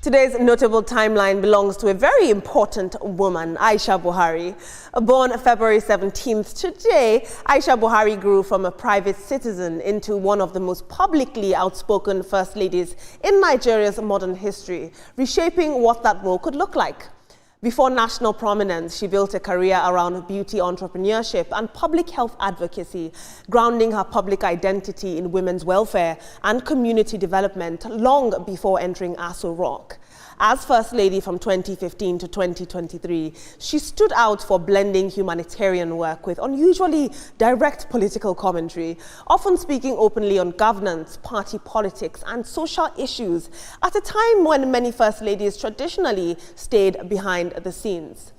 Today's notable timeline belongs to a very important woman, Aisha Buhari. Born February 17th, today, Aisha Buhari grew from a private citizen into one of the most publicly outspoken first ladies in Nigeria's modern history, reshaping what that role could look like. Before national prominence, she built a career around beauty entrepreneurship and public health advocacy, grounding her public identity in women's welfare and community development long before entering Aso Rock. As First Lady from 2015 to 2023, she stood out for blending humanitarian work with unusually direct political commentary, often speaking openly on governance, party politics, and social issues at a time when many First Ladies traditionally stayed behind the scenes.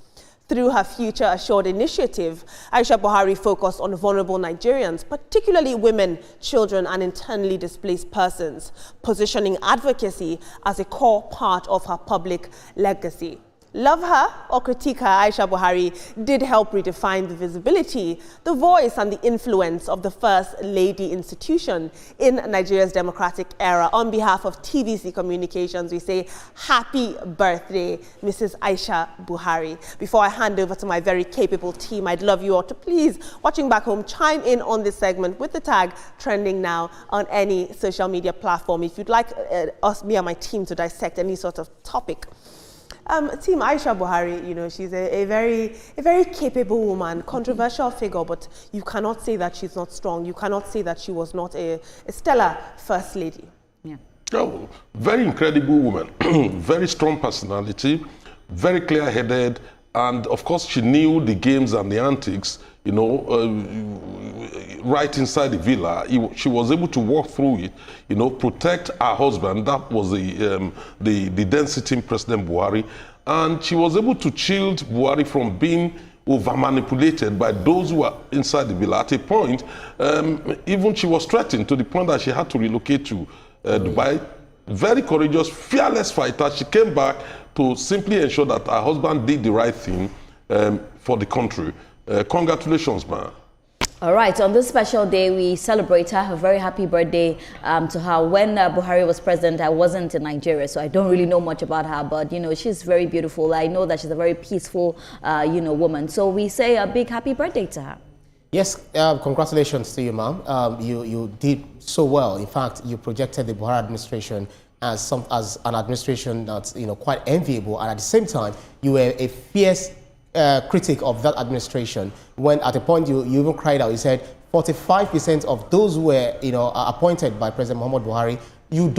Through her Future Assured initiative, Aisha Buhari focused on vulnerable Nigerians, particularly women, children, and internally displaced persons, positioning advocacy as a core part of her public legacy. Love her or critique her, Aisha Buhari did help redefine the visibility, the voice, and the influence of the First Lady institution in Nigeria's democratic era. On behalf of TVC Communications, we say happy birthday, Mrs. Aisha Buhari. Before I hand over to my very capable team, I'd love you all to please, watching back home, chime in on this segment with the tag trending now on any social media platform if you'd like me and my team to dissect any sort of topic. Team Aisha Buhari, she's a very capable woman, controversial figure, but you cannot say that she's not strong. You cannot say that she was not a stellar First Lady. Yeah. Oh, very incredible woman, very strong personality, very clear-headed, and of course she knew the games and the antics, right inside the villa. She was able to walk through it, protect her husband. That was the then sitting President Buhari. And she was able to shield Buhari from being over-manipulated by those who were inside the villa. At a point, even she was threatened to the point that she had to relocate to Dubai. Very courageous, fearless fighter. She came back to simply ensure that her husband did the right thing for the country. Congratulations, man. All right, on this special day, we celebrate her. A very happy birthday to her. When Buhari was president, I wasn't in Nigeria, so I don't really know much about her, but, she's very beautiful. I know that she's a very peaceful, woman. So we say a big happy birthday to her. Yes, congratulations to you, ma'am. You did so well. In fact, you projected the Buhari administration as an administration that's, quite enviable, and at the same time, you were a fierce critic of that administration, when at a point you even cried out. You said 45% of those who were appointed by President Muhammad Buhari, you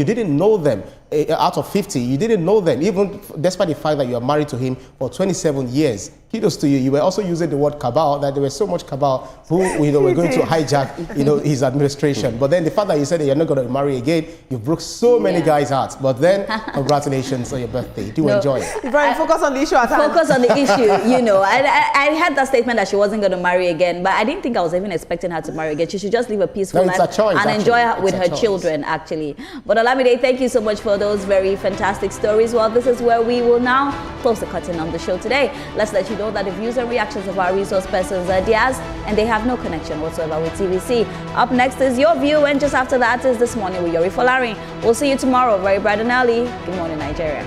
didn't know them. Out of 50, you didn't know them, even despite the fact that you are married to him for 27 years. Kudos to you. You were also using the word cabal, that there was so much cabal who were going to hijack his administration. But then the fact that you said that you're not going to marry again, you broke so many guys' hearts. But then, congratulations on your birthday. Do enjoy it. Brian, focus on the issue at hand. Focus on the issue, I had that statement that she wasn't going to marry again, but I didn't think I was even expecting her to marry again. She should just live a peaceful life and enjoy her with her children, actually. But Olamide, thank you so much for those very fantastic stories. Well, this is where we will now close the curtain on the show today. Let's let you know that the views and reactions of our resource persons are theirs, and they have no connection whatsoever with TVC. Up next is Your View, and just after that is This Morning with Yori Folari. We'll see you tomorrow, very bright and early. Good morning, Nigeria.